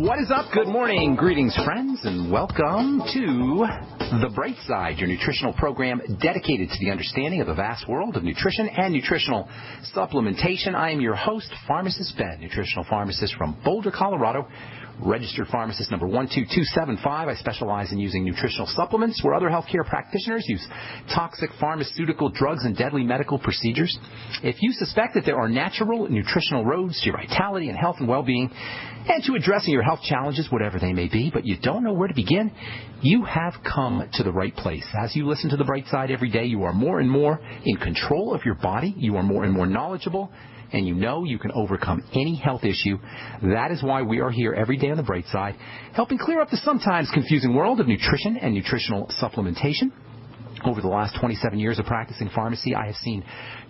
What is up? Good morning. Greetings, friends, and welcome to The Bright Side, your nutritional program dedicated to the understanding of the vast world of nutrition and nutritional supplementation. I am your host, Pharmacist Ben, nutritional pharmacist from Boulder, Colorado, registered pharmacist number 12275. I specialize in using nutritional supplements where other healthcare practitioners use toxic pharmaceutical drugs and deadly medical procedures. If you suspect that there are natural nutritional roads to your vitality and health and well-being and to addressing your health challenges, whatever they may be, but you don't know where to begin, you have come to the right place. As you listen to The Bright Side every day, you are more and more in control of your body. You are more and more knowledgeable, and you know you can overcome any health issue. That is why we are here every day on The Bright Side, helping clear up the sometimes confusing world of nutrition and nutritional supplementation. Over the last 27 years of practicing pharmacy, I have seen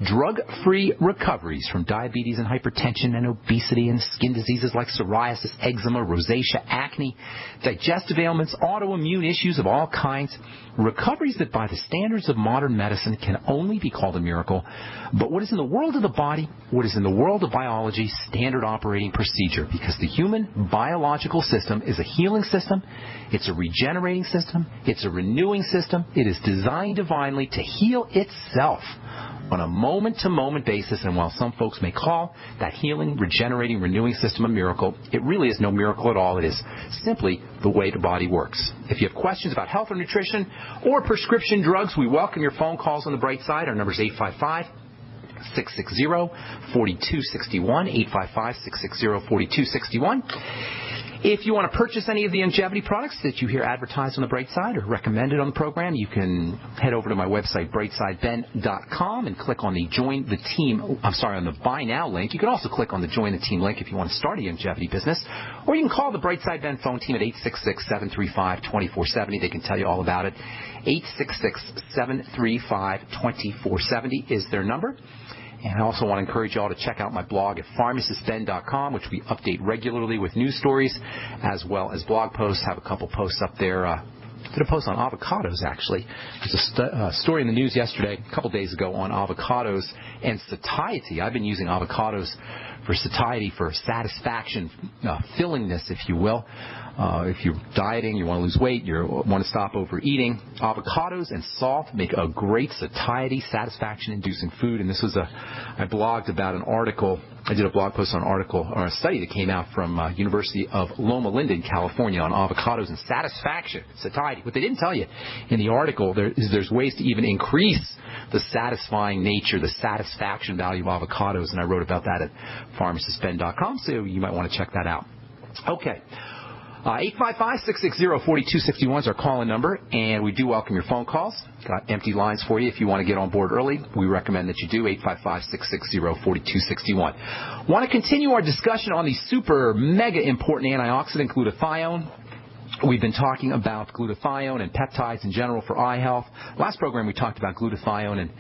drug-free recoveries from diabetes and hypertension and obesity and skin diseases like psoriasis, eczema, rosacea, acne, digestive ailments, autoimmune issues of all kinds. Recoveries that by the standards of modern medicine can only be called a miracle. But what is in the world of the body, what is in the world of biology, standard operating procedure, because the human biological system is a healing system, it's a regenerating system, it's a renewing system. It is designed divinely to heal itself on a moment-to-moment basis, and while some folks may call that healing, regenerating, renewing system a miracle, it really is no miracle at all. It is simply the way the body works. If you have questions about health or nutrition or prescription drugs, we welcome your phone calls on The Bright Side. Our number is 855-660-4261, 855-660-4261. If you want to purchase any of the longevity products that you hear advertised on The Bright Side or recommended on the program, you can head over to my website, brightsideben.com, and click on the on the Buy Now link. You can also click on the Join the Team link if you want to start a longevity business, or you can call the Bright Side Ben phone team at 866-735-2470. They can tell you all about it. 866-735-2470 is their number. And I also want to encourage you all to check out my blog at pharmacistben.com, which we update regularly with news stories as well as blog posts. Have a couple posts up there. Did a post on avocados, actually. There's a story in the news yesterday, a couple days ago, on avocados and satiety. I've been using avocados for satiety, for satisfaction, fillingness, if you will. If you're dieting, you want to lose weight, you want to stop overeating, avocados and salt make a great satiety, satisfaction-inducing food. And this was I blogged about an article. I did a blog post on an article or a study that came out from University of Loma Linda in California on avocados and satisfaction, satiety. What they didn't tell you in the article there's ways to even increase the satisfying nature, the satisfaction value of avocados, and I wrote about that at pharmacistben.com, so you might want to check that out. Okay. 855-660-4261 is our call-in number, and we do welcome your phone calls. Got empty lines for you if you want to get on board early. We recommend that you do, 855-660-4261. Want to continue our discussion on the super mega important antioxidant glutathione. We've been talking about glutathione and peptides in general for eye health. Last program we talked about glutathione and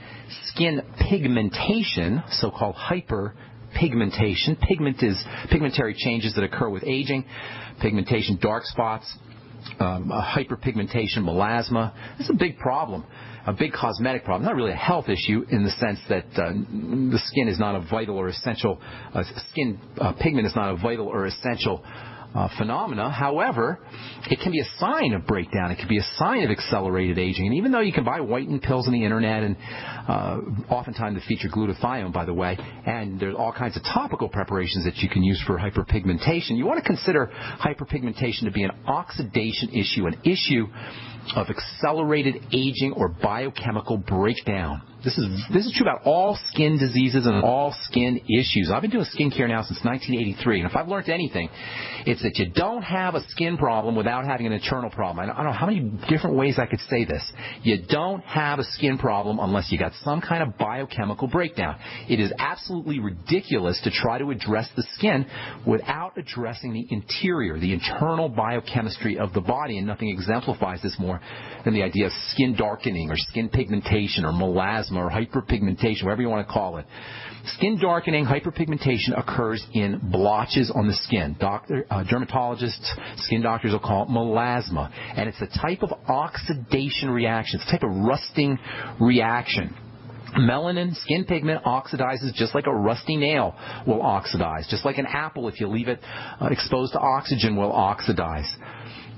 skin pigmentation, so-called hyperpigmentation. Pigment is pigmentary changes that occur with aging. Pigmentation, dark spots, hyperpigmentation, melasma. It's a big problem, a big cosmetic problem. Not really a health issue in the sense that the skin is not a vital or essential, pigment is not a vital or essential phenomena. However, it can be a sign of breakdown. It can be a sign of accelerated aging. And even though you can buy whitening pills on the internet, and oftentimes they feature glutathione, by the way, and there's all kinds of topical preparations that you can use for hyperpigmentation, you want to consider hyperpigmentation to be an oxidation issue, an issue of accelerated aging or biochemical breakdown. This is true about all skin diseases and all skin issues. I've been doing skincare now since 1983, and if I've learned anything, it's that you don't have a skin problem without having an internal problem. I don't know how many different ways I could say this. You don't have a skin problem unless you got some kind of biochemical breakdown. It is absolutely ridiculous to try to address the skin without addressing the interior, the internal biochemistry of the body, and nothing exemplifies this more than the idea of skin darkening or skin pigmentation or melasma or hyperpigmentation, whatever you want to call it. Skin darkening, hyperpigmentation occurs in blotches on the skin. Dermatologists, skin doctors will call it melasma. And it's a type of oxidation reaction. It's a type of rusting reaction. Melanin, skin pigment, oxidizes just like a rusty nail will oxidize. Just like an apple, if you leave it exposed to oxygen, will oxidize.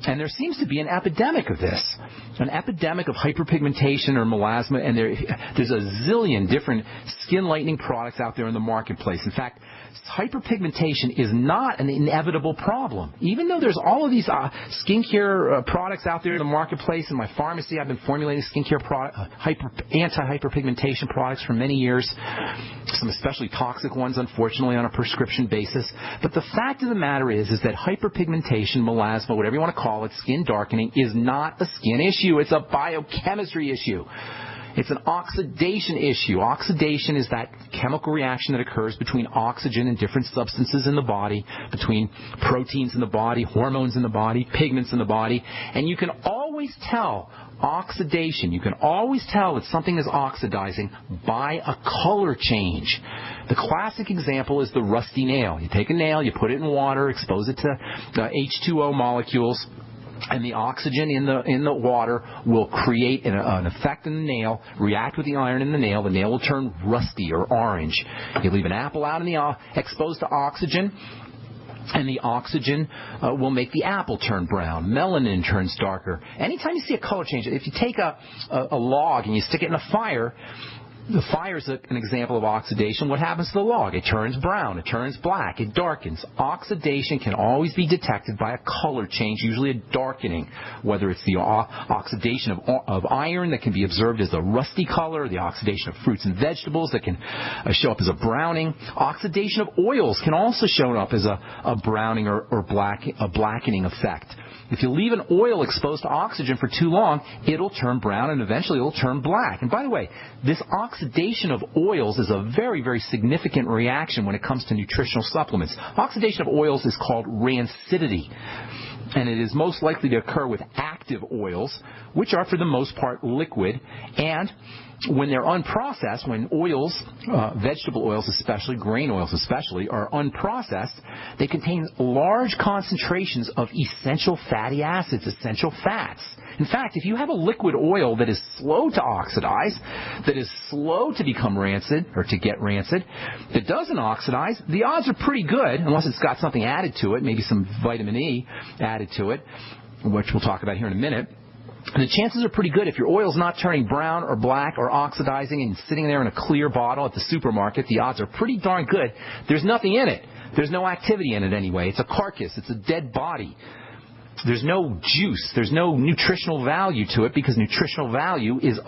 And there seems to be an epidemic of this, an epidemic of hyperpigmentation or melasma, and there's a zillion different skin lightening products out there in the marketplace. In fact, hyperpigmentation is not an inevitable problem. Even though there's all of these skincare products out there in the marketplace, in my pharmacy I've been formulating skincare anti-hyperpigmentation products for many years, some especially toxic ones, unfortunately, on a prescription basis. But the fact of the matter is that hyperpigmentation, melasma, whatever you want to call it, skin darkening, is not a skin issue. It's a biochemistry issue. It's an oxidation issue. Oxidation is that chemical reaction that occurs between oxygen and different substances in the body, between proteins in the body, hormones in the body, pigments in the body. And you can always tell oxidation. You can always tell that something is oxidizing by a color change. The classic example is the rusty nail. You take a nail, you put it in water, expose it to H2O molecules, and the oxygen in the water will create an effect in the nail, react with the iron in the nail. The nail will turn rusty or orange. You leave an apple out in the exposed to oxygen, and the oxygen will make the apple turn brown. Melanin turns darker. Anytime you see a color change, if you take a log and you stick it in a fire, the fire is an example of oxidation. What happens to the log? It turns brown. It turns black. It darkens. Oxidation can always be detected by a color change, usually a darkening, whether it's the oxidation of iron that can be observed as a rusty color, the oxidation of fruits and vegetables that can show up as a browning. Oxidation of oils can also show up as a browning or a blackening effect. If you leave an oil exposed to oxygen for too long, it'll turn brown and eventually it'll turn black. And by the way, this oxidation of oils is a very, very significant reaction when it comes to nutritional supplements. Oxidation of oils is called rancidity, and it is most likely to occur with active oils, which are for the most part liquid, and when they're unprocessed, when oils, vegetable oils especially, grain oils especially, are unprocessed, they contain large concentrations of essential fatty acids, essential fats. In fact, if you have a liquid oil that is slow to oxidize, that is slow to become rancid or to get rancid, that doesn't oxidize, the odds are pretty good, unless it's got something added to it, maybe some vitamin E added to it, which we'll talk about here in a minute. And the chances are pretty good if your oil's not turning brown or black or oxidizing and sitting there in a clear bottle at the supermarket, the odds are pretty darn good there's nothing in it. There's no activity in it anyway. It's a carcass. It's a dead body. There's no juice. There's no nutritional value to it because nutritional value is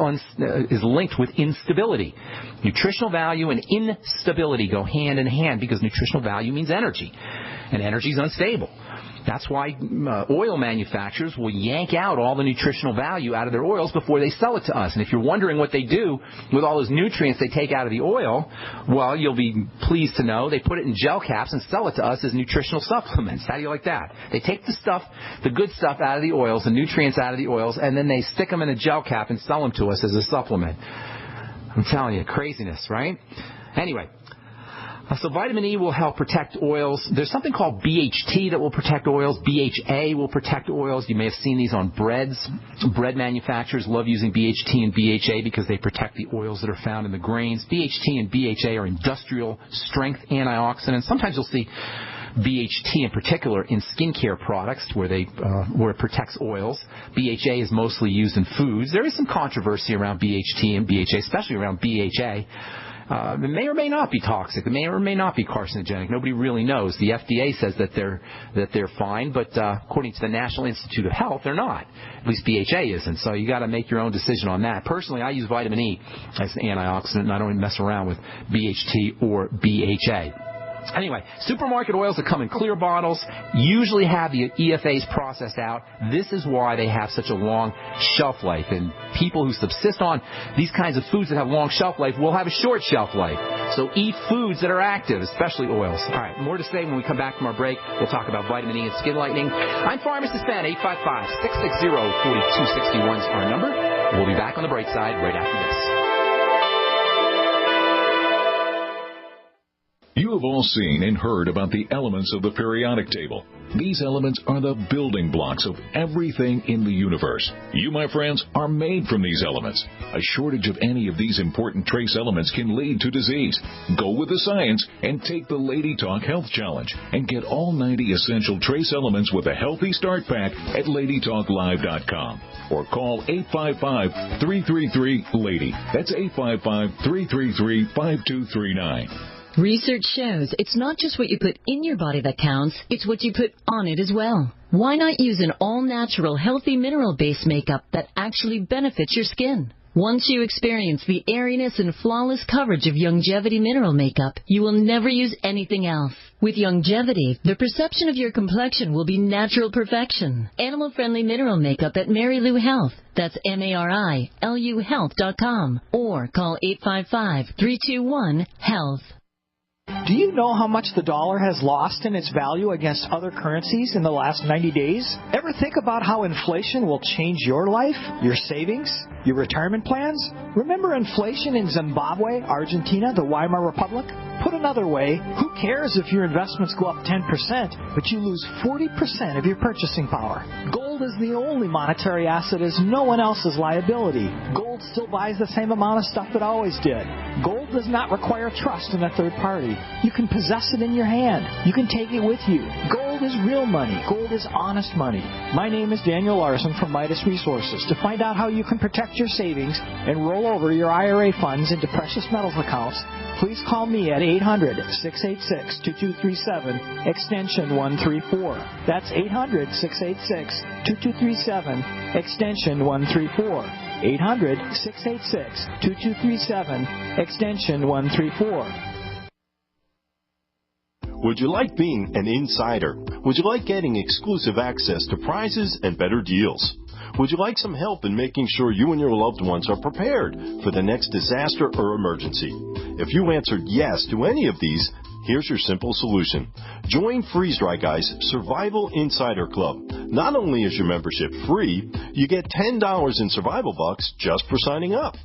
linked with instability. Nutritional value and instability go hand in hand because nutritional value means energy, and energy is unstable. That's why oil manufacturers will yank out all the nutritional value out of their oils before they sell it to us. And if you're wondering what they do with all those nutrients they take out of the oil, well, you'll be pleased to know they put it in gel caps and sell it to us as nutritional supplements. How do you like that? They take the stuff, the good stuff out of the oils, the nutrients out of the oils, and then they stick them in a gel cap and sell them to us as a supplement. I'm telling you, craziness, right? Anyway. So vitamin E will help protect oils. There's something called BHT that will protect oils. BHA will protect oils. You may have seen these on breads. Bread manufacturers love using BHT and BHA because they protect the oils that are found in the grains. BHT and BHA are industrial strength antioxidants. Sometimes you'll see BHT in particular in skincare products where it protects oils. BHA is mostly used in foods. There is some controversy around BHT and BHA, especially around BHA. It may or may not be toxic. It may or may not be carcinogenic. Nobody really knows. The FDA says that they're fine, but according to the National Institute of Health, they're not. At least BHA isn't. So you got to make your own decision on that. Personally, I use vitamin E as an antioxidant, and I don't even mess around with BHT or BHA. Anyway, supermarket oils that come in clear bottles usually have the EFAs processed out. This is why they have such a long shelf life. And people who subsist on these kinds of foods that have long shelf life will have a short shelf life. So eat foods that are active, especially oils. All right, more to say when we come back from our break. We'll talk about vitamin E and skin lightening. I'm Pharmacist Ben, 855-660-4261 is our number. We'll be back on the bright side right after this. You You have all seen and heard about the elements of the periodic table. These elements are the building blocks of everything in the universe. You, my friends, are made from these elements. A shortage of any of these important trace elements can lead to disease. Go with the science and take the Lady Talk Health Challenge and get all 90 essential trace elements with a healthy start pack at LadyTalkLive.com or call 855-333-LADY. That's 855-333-5239. Research shows it's not just what you put in your body that counts, it's what you put on it as well. Why not use an all-natural, healthy mineral-based makeup that actually benefits your skin? Once you experience the airiness and flawless coverage of Longevity mineral makeup, you will never use anything else. With Longevity, the perception of your complexion will be natural perfection. Animal-friendly mineral makeup at Mary Lou Health. That's MARILU Health.com or call 855-321-HEALTH. Do you know how much the dollar has lost in its value against other currencies in the last 90 days? Ever think about how inflation will change your life, your savings, your retirement plans? Remember inflation in Zimbabwe, Argentina, the Weimar Republic? Put another way, who cares if your investments go up 10%, but you lose 40% of your purchasing power? Gold is the only monetary asset as no one else's liability. Gold still buys the same amount of stuff it always did. Gold does not require trust in a third party. You can possess it in your hand. You can take it with you. Gold is real money. Gold is honest money. My name is Daniel Larson from Midas Resources. To find out how you can protect your savings and roll over your IRA funds into precious metals accounts, please call me at 800-686-2237, extension 134. That's 800-686-2237, extension 134. 800-686-2237, extension 134. Would you like being an insider? Would you like getting exclusive access to prizes and better deals? Would you like some help in making sure you and your loved ones are prepared for the next disaster or emergency? If you answered yes to any of these, here's your simple solution. Join Freeze Dry Guy's Survival Insider Club. Not only is your membership free, you get $10 in survival bucks just for signing up.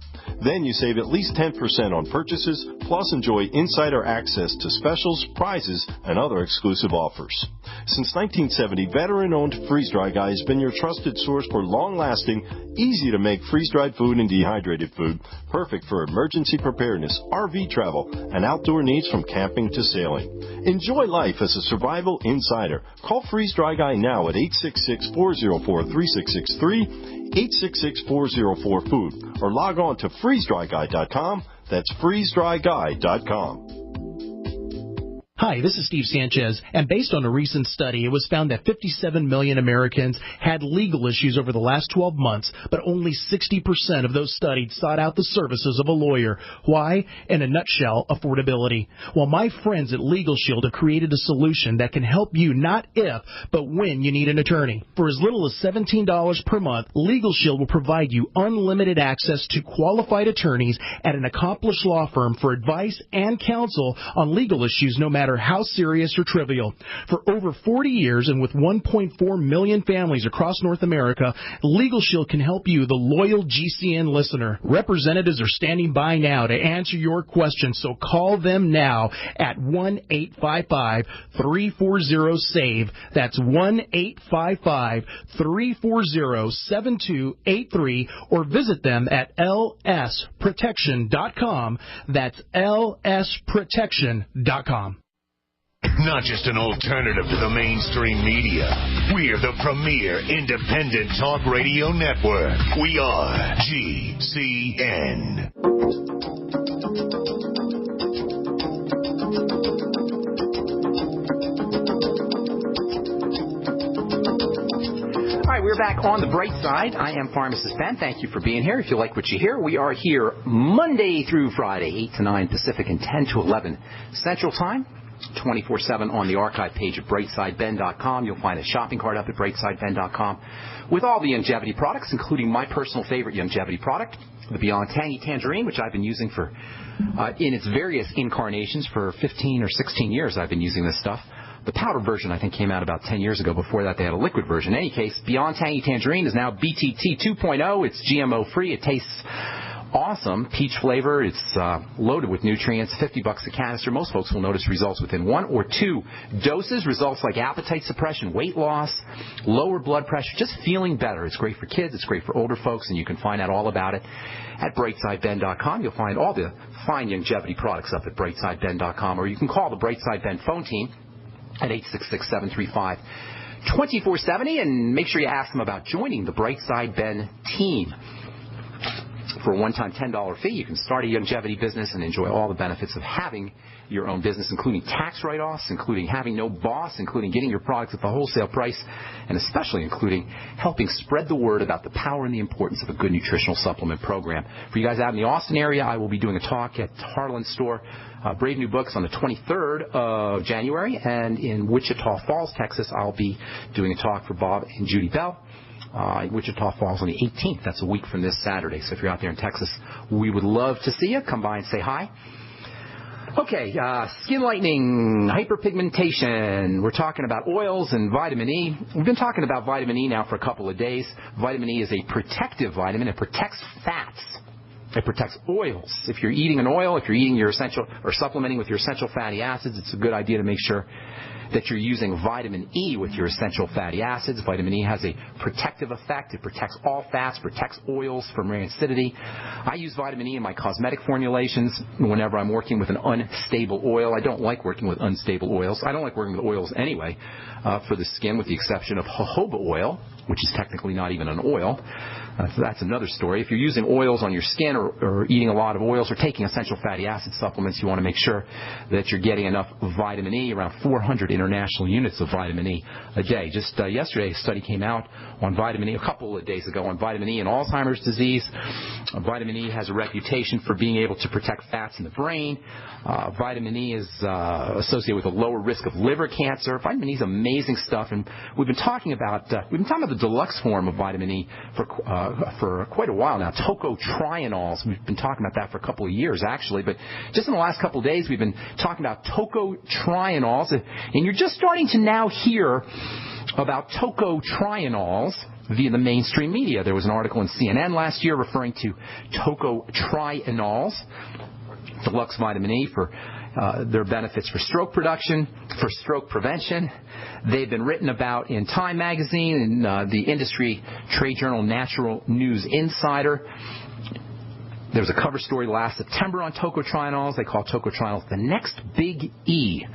Then you save at least 10% on purchases, plus enjoy insider access to specials, prizes, and other exclusive offers. Since 1970, veteran-owned Freeze Dry Guy has been your trusted source for long-lasting, easy-to-make freeze-dried food and dehydrated food, perfect for emergency preparedness, RV travel, and outdoor needs from camping to sailing. Enjoy life as a survival insider. Call Freeze Dry Guy now at 866-404-3663, 866-404-FOOD, or log on to freezedryguy.com. That's freezedryguy.com. Hi, this is Steve Sanchez, and based on a recent study, it was found that 57 million Americans had legal issues over the last 12 months, but only 60% of those studied sought out the services of a lawyer. Why? In a nutshell, affordability. Well, my friends at Legal Shield have created a solution that can help you not if, but when you need an attorney. For as little as $17 per month, Legal Shield will provide you unlimited access to qualified attorneys at an accomplished law firm for advice and counsel on legal issues no matter how serious or trivial. For over 40 years and with 1.4 million families across North America, Legal Shield can help you, the loyal GCN listener. Representatives are standing by now to answer your questions, so call them now at 1-855-340-SAVE. That's 1-855-340-7283, or visit them at lsprotection.com. That's lsprotection.com. Not just an alternative to the mainstream media. We're the premier independent talk radio network. We are GCN. All right, we're back on the bright side. I am Pharmacist Ben. Thank you for being here. If you like what you hear, we are here Monday through Friday, 8 to 9 Pacific and 10 to 11 Central Time. 24/7 on the archive page at brightsideben.com. You'll find a shopping cart up at brightsideben.com with all the Longevity products, including my personal favorite Longevity product, the Beyond Tangy Tangerine, which I've been using for in its various incarnations for 15 or 16 years. I've been using this stuff. The powder version, I think, came out about 10 years ago. Before that, they had a liquid version. In any case, Beyond Tangy Tangerine is now BTT 2.0. It's GMO-free. It tastes awesome peach flavor. It's loaded with nutrients, $50 a canister. Most folks will notice results within 1 or 2 doses, results like appetite suppression, weight loss, lower blood pressure, just feeling better. It's great for kids. It's great for older folks, and you can find out all about it at brightsideben.com. You'll find all the fine longevity products up at brightsideben.com, or you can call the Brightside Ben phone team at 866-735-2470, and make sure you ask them about joining the Brightside Ben team. For a one-time $10 fee, you can start a longevity business and enjoy all the benefits of having your own business, including tax write-offs, including having no boss, including getting your products at the wholesale price, and especially including helping spread the word about the power and the importance of a good nutritional supplement program. For you guys out in the Austin area, I will be doing a talk at Harlan Store, Brave New Books, on the 23rd of January, and in Wichita Falls, Texas, I'll be doing a talk for Bob and Judy Bell. Wichita Falls on the 18th. That's a week from this Saturday. So if you're out there in Texas, we would love to see you. Come by and say hi. Okay, skin lightening, hyperpigmentation. We're talking about oils and vitamin E. We've been talking about vitamin E now for a couple of days. Vitamin E is a protective vitamin. It protects fats. It protects oils. If you're eating an oil, if you're eating your essential or supplementing with your essential fatty acids, it's a good idea to make sure that you're using vitamin E with your essential fatty acids. Vitamin E has a protective effect. It protects all fats, protects oils from rancidity. I use vitamin E in my cosmetic formulations whenever I'm working with an unstable oil. I don't like working with unstable oils. I don't like working with oils anyway for the skin, with the exception of jojoba oil, which is technically not even an oil. So that's another story. If you're using oils on your skin or eating a lot of oils or taking essential fatty acid supplements, you want to make sure that you're getting enough vitamin E, around 400 international units of vitamin E a day. Just yesterday, a study came out on vitamin E, a couple of days ago, on vitamin E and Alzheimer's disease. Vitamin E has a reputation for being able to protect fats in the brain. Vitamin E is associated with a lower risk of liver cancer. Vitamin E is amazing stuff, and we've been talking about the deluxe form of vitamin E for quite a while now. Tocotrienols. We've been talking about that for a couple of years, actually, but just in the last couple of days, we've been talking about tocotrienols, and you're just starting to now hear about tocotrienols via the mainstream media. There was an article in CNN last year referring to tocotrienols, deluxe vitamin E, for their benefits for stroke production, for stroke prevention. They've been written about in Time magazine and the industry trade journal Natural News Insider. There was a cover story last September on tocotrienols. They call tocotrienols the next big E.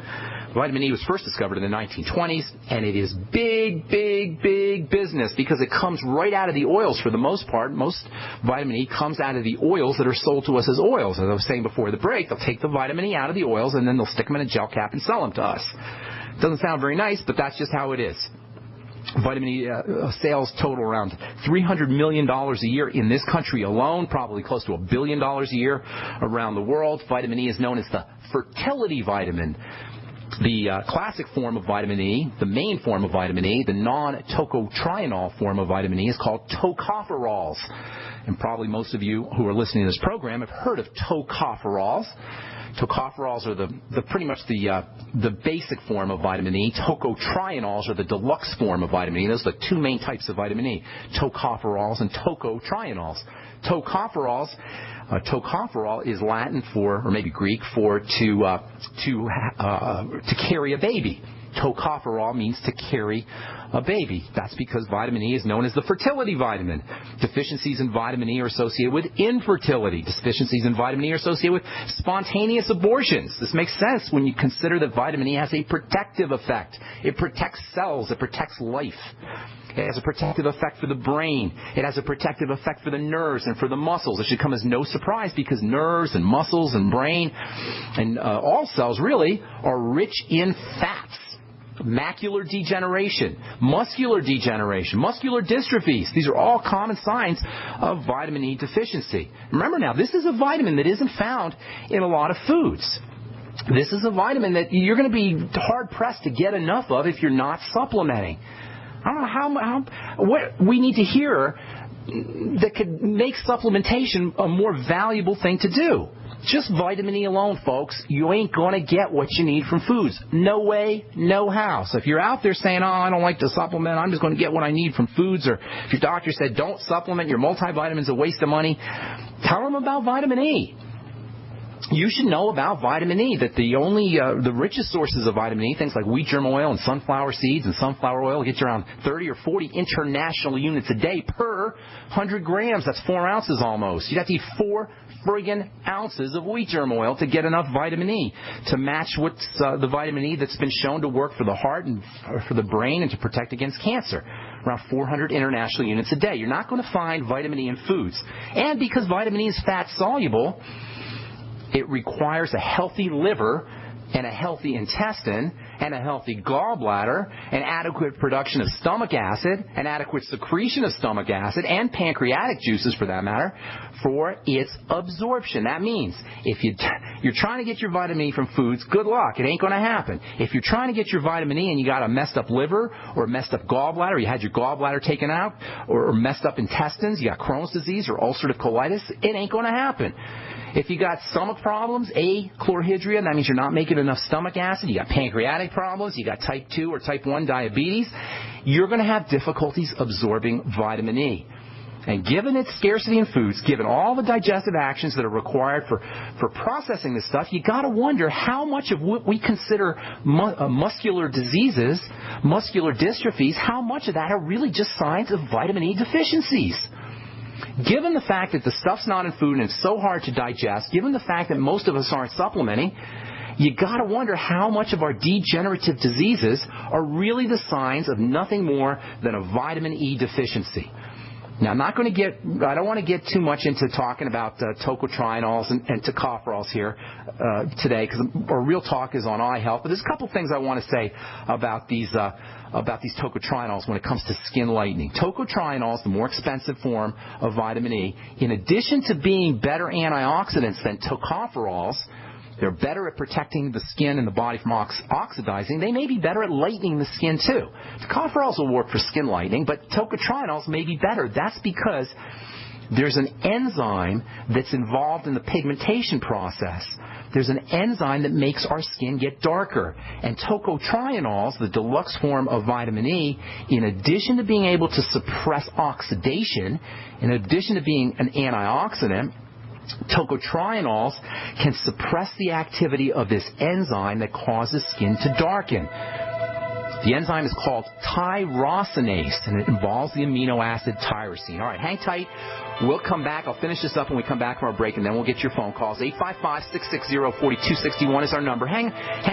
Vitamin E was first discovered in the 1920s, and it is big, big, big business because it comes right out of the oils for the most part. Most vitamin E comes out of the oils that are sold to us as oils. As I was saying before the break, they'll take the vitamin E out of the oils, and then they'll stick them in a gel cap and sell them to us. Doesn't sound very nice, but that's just how it is. Vitamin E sales total around $300 million a year in this country alone, probably close to $1 billion a year around the world. Vitamin E is known as the fertility vitamin. The classic form of vitamin E, the main form of vitamin E, the non-tocotrienol form of vitamin E, is called tocopherols. And probably most of you who are listening to this program have heard of tocopherols. Tocopherols are pretty much the basic form of vitamin E. Tocotrienols are the deluxe form of vitamin E. Those are the two main types of vitamin E, tocopherols and tocotrienols. Tocopherol is Latin for, or maybe Greek for, to carry a baby. Tocopherol means to carry a baby. That's because vitamin E is known as the fertility vitamin. Deficiencies in vitamin E are associated with infertility. Deficiencies in vitamin E are associated with spontaneous abortions. This makes sense when you consider that vitamin E has a protective effect. It protects cells. It protects life. It has a protective effect for the brain. It has a protective effect for the nerves and for the muscles. It should come as no surprise because nerves and muscles and brain and all cells really are rich in fats. Macular degeneration, muscular dystrophies. These are all common signs of vitamin E deficiency. Remember now, this is a vitamin that isn't found in a lot of foods. This is a vitamin that you're going to be hard-pressed to get enough of if you're not supplementing. I don't know what we need to hear that could make supplementation a more valuable thing to do. Just vitamin E alone, folks, you ain't going to get what you need from foods. No way, no how. So if you're out there saying, I don't like to supplement, I'm just going to get what I need from foods, or if your doctor said don't supplement, your multivitamin's a waste of money, Tell them about vitamin E. You should know about vitamin E, that the richest sources of vitamin E, things like wheat germ oil and sunflower seeds and sunflower oil, get you around 30 or 40 international units a day per 100 grams. That's 4 ounces almost. You'd have to eat 4 friggin' ounces of wheat germ oil to get enough vitamin E to match what's the vitamin E that's been shown to work for the heart and for the brain and to protect against cancer. Around 400 international units a day. You're not going to find vitamin E in foods. And because vitamin E is fat-soluble, it requires a healthy liver and a healthy intestine and a healthy gallbladder, an adequate production of stomach acid, an adequate secretion of stomach acid, and pancreatic juices for that matter, for its absorption. That means if you're trying to get your vitamin E from foods, good luck. It ain't going to happen. If you're trying to get your vitamin E and you got a messed up liver or a messed up gallbladder, or you had your gallbladder taken out, or messed up intestines, you got Crohn's disease or ulcerative colitis, it ain't going to happen. If you got stomach problems, achlorhydria, that means you're not making enough stomach acid. You got pancreatic problems. You got type 2 or type 1 diabetes. You're going to have difficulties absorbing vitamin E. And given its scarcity in foods, given all the digestive actions that are required for processing this stuff, you got to wonder how much of what we consider muscular diseases, muscular dystrophies, how much of that are really just signs of vitamin E deficiencies. Given the fact that the stuff's not in food and it's so hard to digest, given the fact that most of us aren't supplementing, you got to wonder how much of our degenerative diseases are really the signs of nothing more than a vitamin E deficiency. Now, I don't want to get too much into talking about tocotrienols and tocopherols here today, because our real talk is on eye health. But there's a couple things I want to say about these tocotrienols when it comes to skin lightening. Tocotrienols, the more expensive form of vitamin E, in addition to being better antioxidants than tocopherols, they're better at protecting the skin and the body from oxidizing. They may be better at lightening the skin, too. Tocopherols will work for skin lightening, but tocotrienols may be better. That's because there's an enzyme that's involved in the pigmentation process. There's an enzyme that makes our skin get darker. And tocotrienols, the deluxe form of vitamin E, in addition to being able to suppress oxidation, in addition to being an antioxidant, tocotrienols can suppress the activity of this enzyme that causes skin to darken. The enzyme is called tyrosinase, and it involves the amino acid tyrosine. All right, hang tight. We'll come back. I'll finish this up when we come back from our break, and then we'll get your phone calls. 855-660-4261 is our number. Hang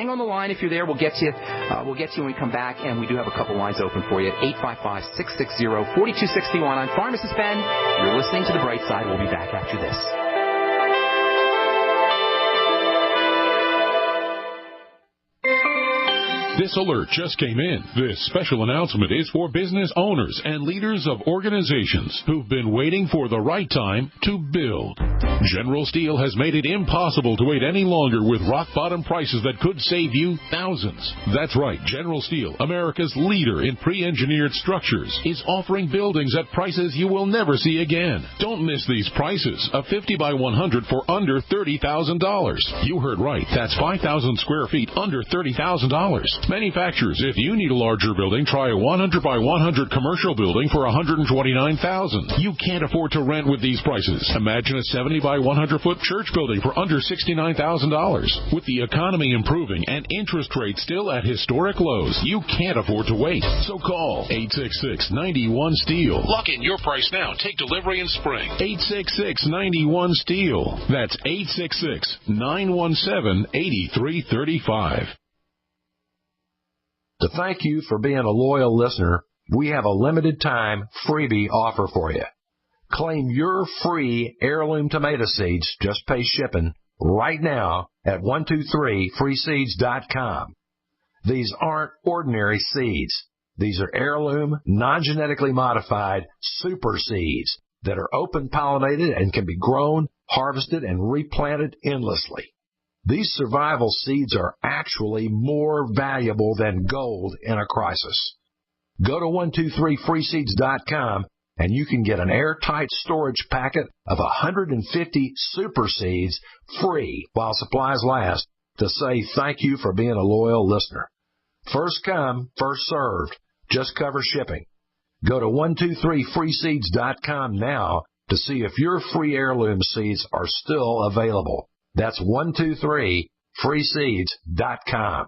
on the line if you're there. We'll get to you. We'll get to you when we come back, and we do have a couple lines open for you at 855-660-4261. I'm Pharmacist Ben. You're listening to The Bright Side. We'll be back after this. This alert just came in. This special announcement is for business owners and leaders of organizations who've been waiting for the right time to build. General Steel has made it impossible to wait any longer with rock-bottom prices that could save you thousands. That's right. General Steel, America's leader in pre-engineered structures, is offering buildings at prices you will never see again. Don't miss these prices. A 50 by 100 for under $30,000. You heard right. That's 5,000 square feet under $30,000. Manufacturers, if you need a larger building, try a 100 by 100 commercial building for $129,000. You can't afford to rent with these prices. Imagine a 70 by 100 foot church building for under $69,000. With the economy improving and interest rates still at historic lows, you can't afford to wait. So call 866-91-STEEL. Lock in your price now. Take delivery in spring. 866-91-STEEL. That's 866-917-8335. To thank you for being a loyal listener, we have a limited time freebie offer for you. Claim your free heirloom tomato seeds, just pay shipping, right now at 123freeseeds.com. These aren't ordinary seeds. These are heirloom, non-genetically modified super seeds that are open pollinated and can be grown, harvested, and replanted endlessly. These survival seeds are actually more valuable than gold in a crisis. Go to 123freeseeds.com and you can get an airtight storage packet of 150 super seeds free while supplies last to say thank you for being a loyal listener. First come, first served. Just cover shipping. Go to 123freeseeds.com now to see if your free heirloom seeds are still available. That's 123freeseeds.com.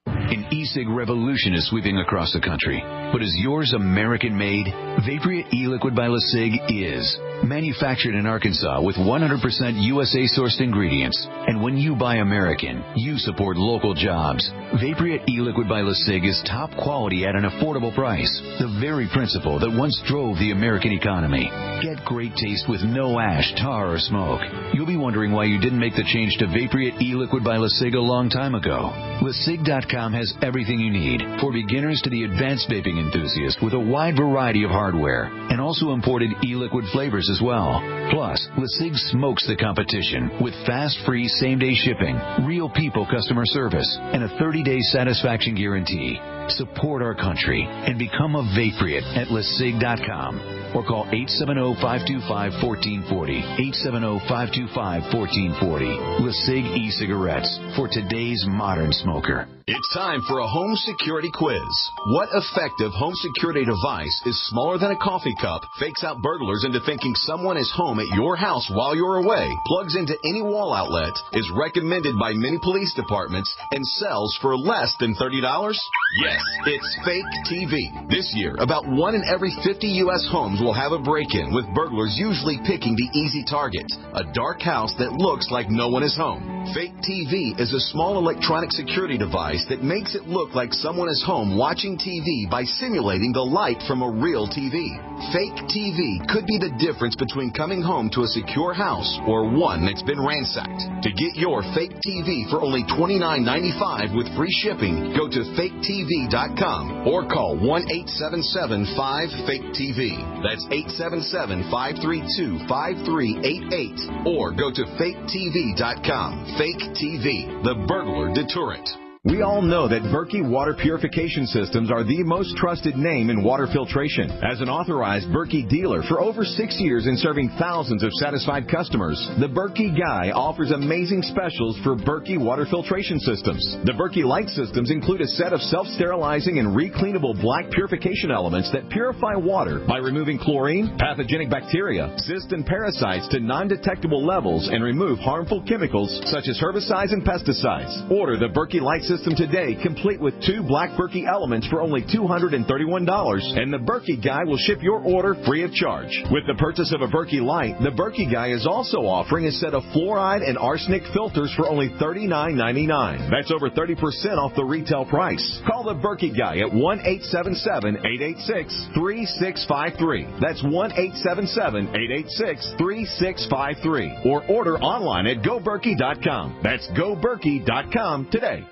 An e-cig revolution is sweeping across the country. But is yours American-made? Vaporeate e-liquid by LeSig is. Manufactured in Arkansas with 100% USA-sourced ingredients. And when you buy American, you support local jobs. Vaporeate e-liquid by LeSig is top quality at an affordable price. The very principle that once drove the American economy. Get great taste with no ash, tar, or smoke. You'll be wondering why you didn't make the change to Vaporeate e-liquid by LeSig a long time ago. LeSig.com has everything you need, for beginners to the advanced vaping enthusiast, with a wide variety of hardware, and also imported e-liquid flavors as well. Plus, LeSig smokes the competition with fast, free, same-day shipping, real people customer service, and a 30-day satisfaction guarantee. Support our country and become a Vaporeate at LeSig.com. Or call 870-525-1440. 870-525-1440. LeSig e-cigarettes for today's modern smoker. It's time for a home security quiz. What effective home security device is smaller than a coffee cup, fakes out burglars into thinking someone is home at your house while you're away, plugs into any wall outlet, is recommended by many police departments, and sells for less than $30? Yes, it's Fake TV. This year, about 1 in every 50 U.S. homes will have a break-in, with burglars usually picking the easy target, a dark house that looks like no one is home. Fake TV is a small electronic security device that makes it look like someone is home watching TV by simulating the light from a real TV. Fake TV could be the difference between coming home to a secure house or one that's been ransacked. To get your Fake TV for only $29.95 with free shipping, go to faketv.com or call 1-877-5-FAKE-TV. That's 877-532-5388. Or go to faketv.com. Fake TV, the burglar deterrent. We all know that Berkey Water Purification Systems are the most trusted name in water filtration. As an authorized Berkey dealer for over 6 years and serving thousands of satisfied customers, the Berkey Guy offers amazing specials for Berkey Water Filtration Systems. The Berkey Light Systems include a set of self-sterilizing and recleanable black purification elements that purify water by removing chlorine, pathogenic bacteria, cysts, and parasites to non-detectable levels and remove harmful chemicals such as herbicides and pesticides. Order the Berkey Light System today, complete with 2 black Berkey elements for only $231, and the Berkey Guy will ship your order free of charge. With the purchase of a Berkey Light, the Berkey Guy is also offering a set of fluoride and arsenic filters for only $39.99. That's over 30% off the retail price. Call the Berkey Guy at 1-877-886-3653. That's 1-877-886-3653. Or order online at GoBerkey.com. That's GoBerkey.com today.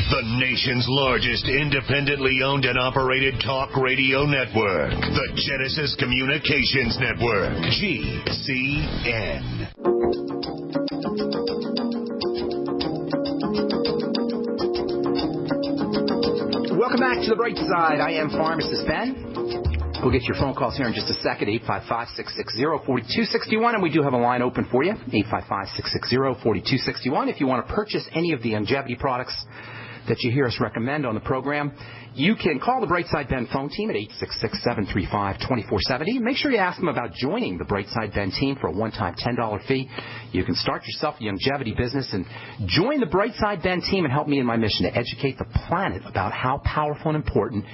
The nation's largest independently owned and operated talk radio network. The Genesis Communications Network. GCN. Welcome back to The Bright Side. I am Pharmacist Ben. We'll get your phone calls here in just a second, 855-660-4261, and we do have a line open for you, 855-660-4261. If you want to purchase any of the longevity products that you hear us recommend on the program, you can call the Brightside Ben phone team at 866-735-2470. Make sure you ask them about joining the Brightside Ben team for a one-time $10 fee. You can start yourself a longevity business and join the Brightside Ben team and help me in my mission to educate the planet about how powerful and important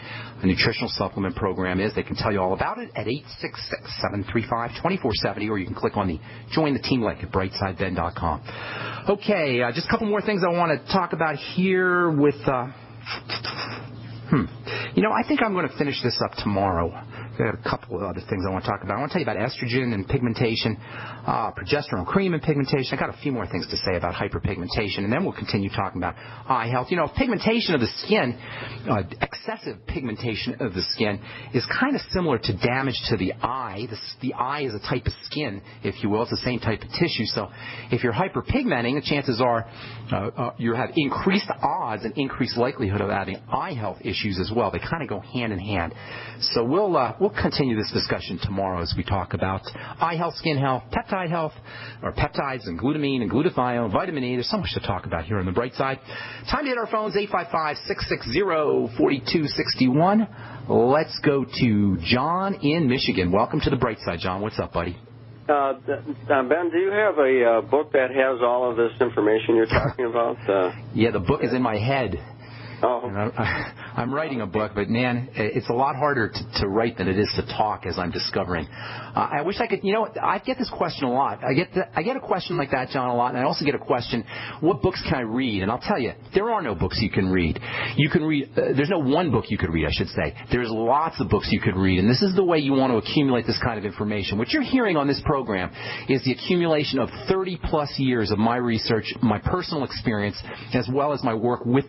a nutritional supplement program is. They can tell you all about it at 866-735-2470, or you can click on the Join the Team link at brightsideben.com. Okay, just a couple more things I want to talk about here with... I think I'm going to finish this up tomorrow. I've got a couple of other things I want to talk about. I want to tell you about estrogen and pigmentation, progesterone cream and pigmentation. I got a few more things to say about hyperpigmentation, and then we'll continue talking about eye health. Pigmentation of the skin, excessive pigmentation of the skin is kind of similar to damage to the eye. The eye is a type of skin, if you will. It's the same type of tissue. So if you're hyperpigmenting, the chances are you have increased odds and increased likelihood of having eye health issues as well. They kind of go hand in hand. So we'll we'll continue this discussion tomorrow as we talk about eye health, skin health, peptide health, or peptides and glutamine and glutathione, vitamin E. There's so much to talk about here on the bright side. Time to hit our phones, 855-660-4261. Let's go to John in Michigan. Welcome to the bright side, John. What's up, buddy? Ben, do you have a book that has all of this information you're talking about? Yeah, the book is in my head. Oh. I'm writing a book, but, man, it's a lot harder to write than it is to talk, as I'm discovering. I wish I could, I get this question a lot. I get a question like that, John, a lot, and I also get a question, what books can I read? And I'll tell you, there are no books you can read. You can read, there's no one book you could read, I should say. There's lots of books you could read, and this is the way you want to accumulate this kind of information. What you're hearing on this program is the accumulation of 30-plus years of my research, my personal experience, as well as my work with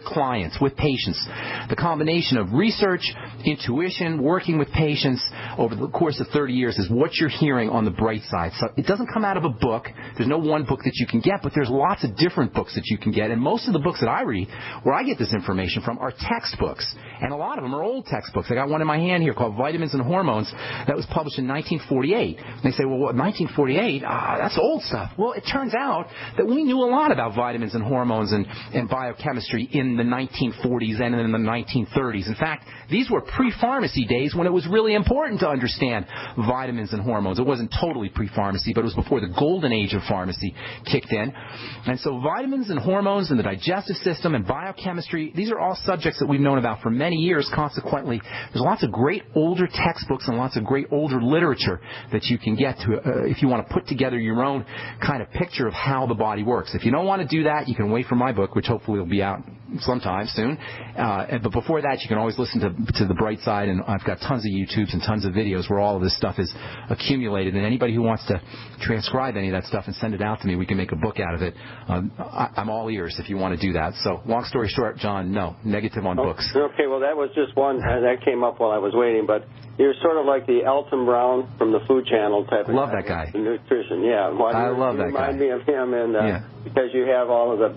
clients, with patients. The combination of research, intuition, working with patients over the course of 30 years is what you're hearing on the bright side. So it doesn't come out of a book. There's no one book that you can get, but there's lots of different books that you can get. And most of the books that I read, where I get this information from, are textbooks. And a lot of them are old textbooks. I got one in my hand here called Vitamins and Hormones that was published in 1948. And they say, well, what, 1948? That's old stuff. Well, it turns out that we knew a lot about vitamins and hormones and biochemistry in the 1940s and in the 1930s. In fact, these were pre-pharmacy days when it was really important to understand vitamins and hormones. It wasn't totally pre-pharmacy, but it was before the golden age of pharmacy kicked in. And so vitamins and hormones and the digestive system and biochemistry, these are all subjects that we've known about for many years. Consequently, there's lots of great older textbooks and lots of great older literature that you can get to if you want to put together your own kind of picture of how the body works. If you don't want to do that, you can wait for my book, which hopefully will be out sometime soon. But before that, you can always listen to the bright side, and I've got tons of YouTubes and tons of videos where all of this stuff is accumulated. And anybody who wants to transcribe any of that stuff and send it out to me, we can make a book out of it. I'm all ears if you want to do that. So long story short, John, no, negative on books. Okay, well, that was just one that came up while I was waiting. But you're sort of like the Elton Brown from the Food Channel type of Love that guy. Nutrition, yeah. Well, I love that guy. You remind me of him, and because you have all of the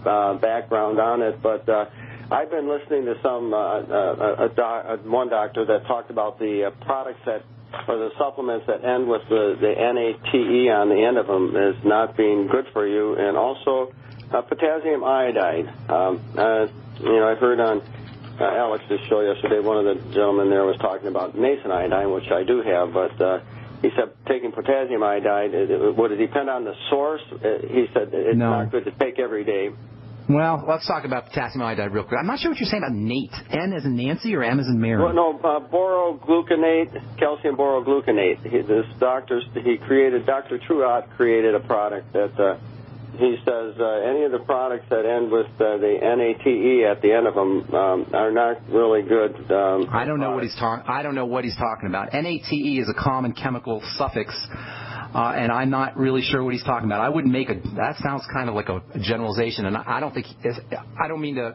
background on it. But I've been listening to one doctor that talked about the products that, or the supplements that end with the NATE on the end of them as not being good for you, and also potassium iodide. I heard on Alex's show yesterday, one of the gentlemen there was talking about nascent iodine, which I do have, but he said taking potassium iodide, would it depend on the source? He said it's not good to take every day. Well, let's talk about potassium iodide real quick. I'm not sure what you're saying about NATE. N as in Nancy or M as in Mary? Well, no, borogluconate, calcium borogluconate. Dr. Truott created a product that he says any of the products that end with the NATE at the end of them are not really good. I don't know what he's talking about. NATE is a common chemical suffix. And I'm not really sure what he's talking about. I wouldn't make that sounds kind of like a generalization, and I don't mean to,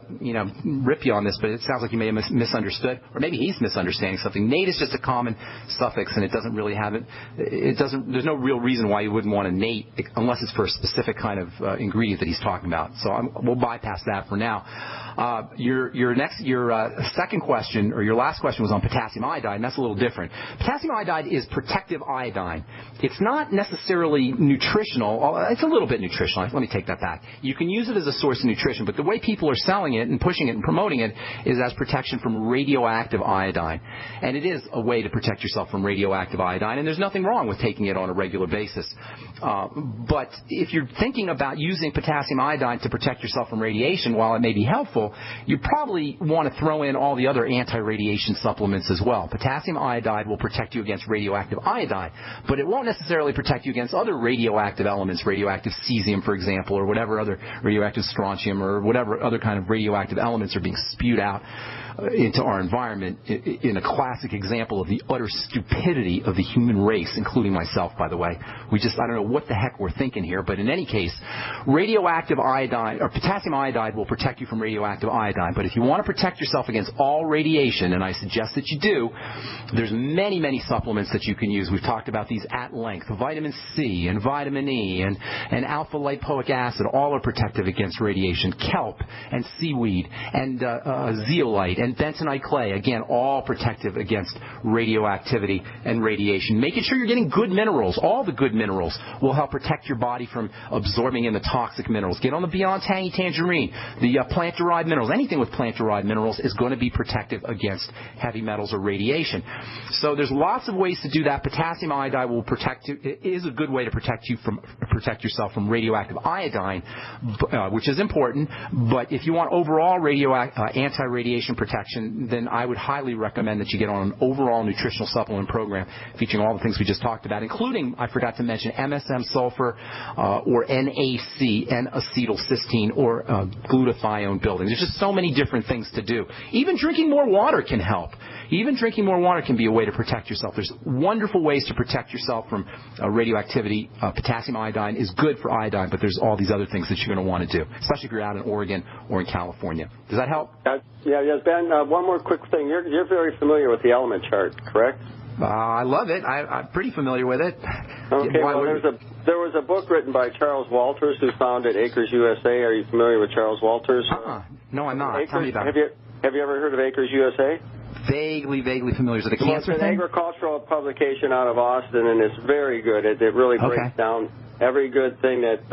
rip you on this, but it sounds like you may have misunderstood, or maybe he's misunderstanding something. NATE is just a common suffix, and it doesn't really have there's no real reason why you wouldn't want a NATE unless it's for a specific kind of ingredient that he's talking about. So we'll bypass that for now. Your second question, or your last question, was on potassium iodide, and that's a little different. Potassium iodide is protective iodine. It's not necessarily nutritional. It's a little bit nutritional. Let me take that back. You can use it as a source of nutrition, but the way people are selling it and pushing it and promoting it is as protection from radioactive iodine. And it is a way to protect yourself from radioactive iodine, and there's nothing wrong with taking it on a regular basis. But if you're thinking about using potassium iodine to protect yourself from radiation, while it may be helpful, you probably want to throw in all the other anti-radiation supplements as well. Potassium iodide will protect you against radioactive iodine, but it won't necessarily protect you against other radioactive elements, radioactive cesium, for example, or whatever other radioactive strontium, or whatever other kind of radioactive elements are being spewed out into our environment, in a classic example of the utter stupidity of the human race, including myself, by the way. I don't know what the heck we're thinking here. But in any case, radioactive iodine or potassium iodide will protect you from radioactive iodine. But if you want to protect yourself against all radiation, and I suggest that you do, there's many, many supplements that you can use. We've talked about these at length. Vitamin C and vitamin E and alpha lipoic acid, all are protective against radiation. Kelp and seaweed and zeolite and bentonite clay, again, all protective against radioactivity and radiation. Making sure you're getting good minerals. All the good minerals will help protect your body from absorbing in the toxic minerals. Get on the Beyond Tangy Tangerine. The plant-derived minerals, anything with plant-derived minerals is going to be protective against heavy metals or radiation. So there's lots of ways to do that. Potassium iodide will protect you. It is a good way to protect yourself from radioactive iodine, which is important. But if you want overall anti-radiation protection, then I would highly recommend that you get on an overall nutritional supplement program featuring all the things we just talked about, including, I forgot to mention, MSM sulfur or NAC, N-acetylcysteine, or glutathione building. There's just so many different things to do. Even drinking more water can help. Even drinking more water can be a way to protect yourself. There's wonderful ways to protect yourself from radioactivity. Potassium iodine is good for iodine, but there's all these other things that you're going to want to do, especially if you're out in Oregon or in California. Does that help? Yeah, Ben, one more quick thing. You're very familiar with the element chart, correct? I love it. I'm pretty familiar with it. Okay, well, there was a book written by Charles Walters, who founded Acres USA. Are you familiar with Charles Walters? No, I'm not. Tell me about it. Have you ever heard of Acres USA? Vaguely familiar. Is it a cancer thing? It's an agricultural publication out of Austin, and it's very good. It really breaks down every good thing that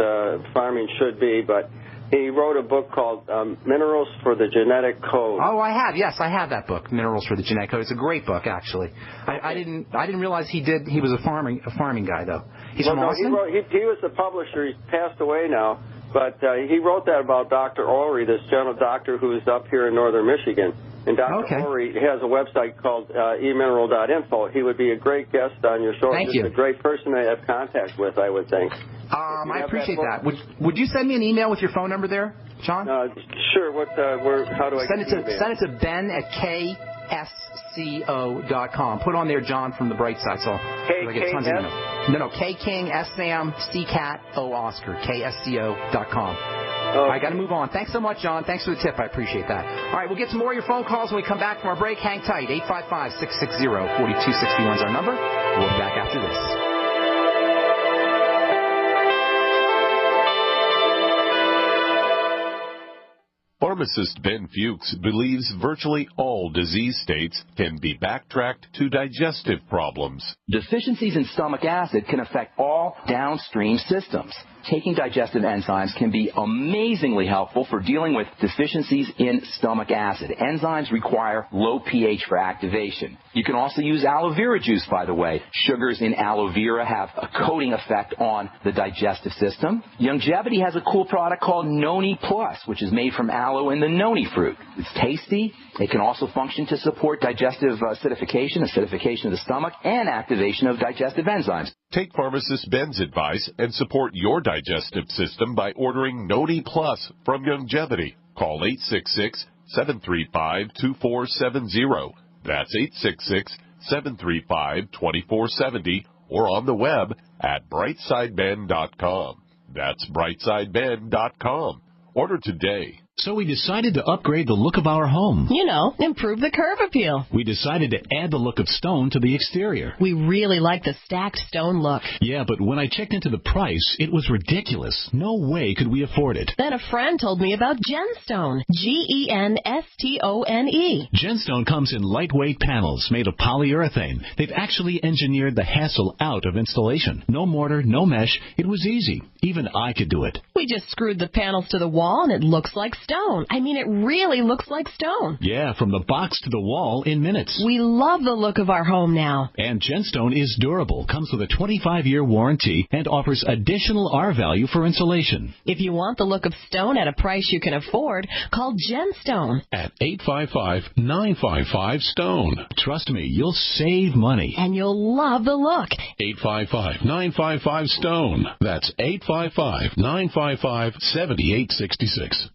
farming should be, but he wrote a book called Minerals for the Genetic Code. Oh, I have. Yes, I have that book, Minerals for the Genetic Code. It's a great book, actually. I didn't realize he was a farming guy, though. He's from Austin? He was the publisher. He's passed away now, but he wrote that about Dr. Orey, this general doctor who is up here in northern Michigan. And Dr. Orey has a website called emineral.info. He would be a great guest on your show. Thank you. A great person to have contact with, I would think. I appreciate that. Would you send me an email with your phone number there, John? Sure. How do I send it to Ben at ksco.com. Put on there John from the Bright Side. So I get tons of emails. No, K King, S Sam, C Cat, O Oscar, ksco.com. I got to move on. Thanks so much, John. Thanks for the tip. I appreciate that. All right, we'll get some more of your phone calls when we come back from our break. Hang tight. 855-660-4261 is our number. We'll be back after this. Pharmacist Ben Fuchs believes virtually all disease states can be backtracked to digestive problems. Deficiencies in stomach acid can affect all downstream systems. Taking digestive enzymes can be amazingly helpful for dealing with deficiencies in stomach acid. Enzymes require low pH for activation. You can also use aloe vera juice, by the way. Sugars in aloe vera have a coating effect on the digestive system. Longevity has a cool product called Noni Plus, which is made from aloe and the noni fruit. It's tasty. It can also function to support digestive acidification of the stomach, and activation of digestive enzymes. Take Pharmacist Ben's advice and support your digestive system by ordering Noni Plus from Longevity. Call 866-735-2470. That's 866-735-2470, or on the web at brightsideben.com. That's brightsideben.com. Order today. So we decided to upgrade the look of our home. You know, improve the curb appeal. We decided to add the look of stone to the exterior. We really like the stacked stone look. Yeah, but when I checked into the price, it was ridiculous. No way could we afford it. Then a friend told me about Genstone. Genstone. Genstone comes in lightweight panels made of polyurethane. They've actually engineered the hassle out of installation. No mortar, no mesh. It was easy. Even I could do it. We just screwed the panels to the wall and it looks like stone. I mean, it really looks like stone. Yeah, from the box to the wall in minutes. We love the look of our home now. And Genstone is durable, comes with a 25-year warranty, and offers additional R-value for insulation. If you want the look of stone at a price you can afford, call Genstone at 855-955-STONE. Trust me, you'll save money. And you'll love the look. 855-955-STONE. That's 855-955-7866.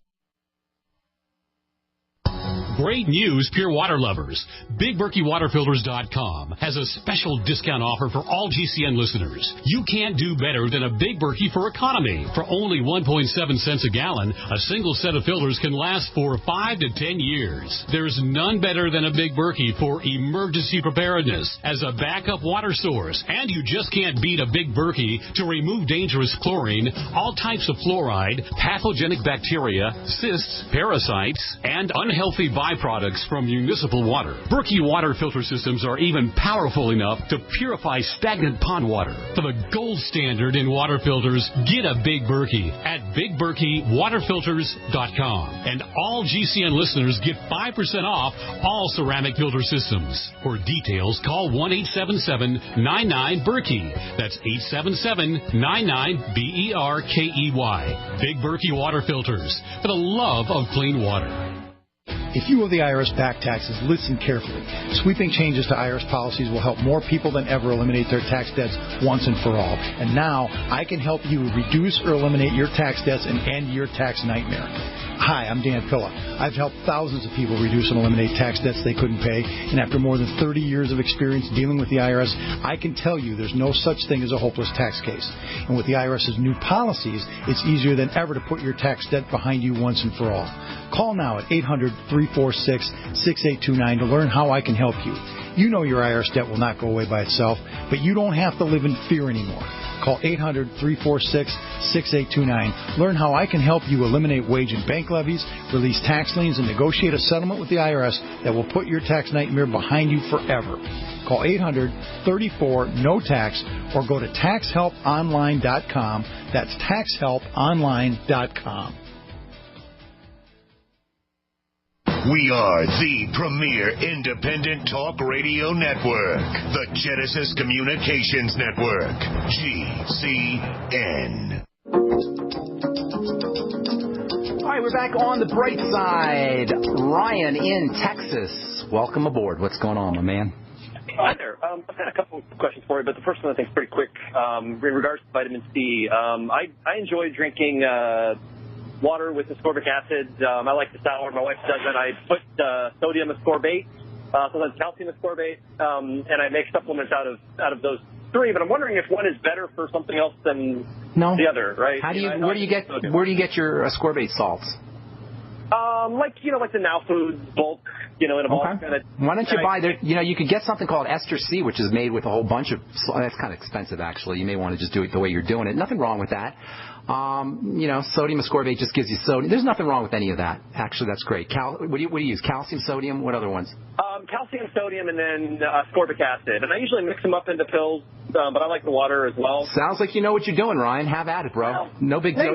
Great news, pure water lovers. BigBerkeyWaterFilters.com has a special discount offer for all GCN listeners. You can't do better than a Big Berkey for economy. For only 1.7 cents a gallon, a single set of filters can last for 5 to 10 years. There's none better than a Big Berkey for emergency preparedness as a backup water source. And you just can't beat a Big Berkey to remove dangerous chlorine, all types of fluoride, pathogenic bacteria, cysts, parasites, and unhealthy byproducts from municipal water. Berkey water filter systems are even powerful enough to purify stagnant pond water. For the gold standard in water filters, get a Big Berkey at BigBerkeyWaterFilters.com. And all GCN listeners get 5% off all ceramic filter systems. For details, call 1-877-99-BERKEY. That's 877-99-BERKEY. Big Berkey Water Filters, for the love of clean water. If you owe the IRS back taxes, listen carefully. Sweeping changes to IRS policies will help more people than ever eliminate their tax debts once and for all. And now, I can help you reduce or eliminate your tax debts and end your tax nightmare. Hi, I'm Dan Pilla. I've helped thousands of people reduce and eliminate tax debts they couldn't pay, and after more than 30 years of experience dealing with the IRS, I can tell you there's no such thing as a hopeless tax case. And with the IRS's new policies, it's easier than ever to put your tax debt behind you once and for all. Call now at 800-346-6829 to learn how I can help you. You know your IRS debt will not go away by itself, but you don't have to live in fear anymore. Call 800-346-6829. Learn how I can help you eliminate wage and bank levies, release tax liens, and negotiate a settlement with the IRS that will put your tax nightmare behind you forever. Call 800-34-NO-TAX or go to TaxHelpOnline.com. That's TaxHelpOnline.com. We are the premier independent talk radio network, the Genesis Communications Network, GCN. All right, we're back on the bright side. Ryan in Texas, welcome aboard. What's going on, my man? Hi there. I've got a couple of questions for you, but the first one I think is pretty quick. In regards to vitamin C, I enjoy drinking water with ascorbic acid. I like the sour. My wife doesn't. I put sodium ascorbate, sometimes calcium ascorbate, and I make supplements out of those three. But I'm wondering if one is better for something else than the other, right? How do you? Where do you get your ascorbate salts? Like the Now Foods bulk, in a bulk kind of. Why don't you buy there? You could get something called Ester C, which is made with a whole bunch of. That's kind of expensive, actually. You may want to just do it the way you're doing it. Nothing wrong with that. Sodium ascorbate just gives you sodium. There's nothing wrong with any of that. Actually, that's great. What do you use? Calcium, sodium? What other ones? Calcium, sodium, and then ascorbic acid. And I usually mix them up into pills, but I like the water as well. Sounds like you know what you're doing, Ryan. Have at it, bro. No big deal.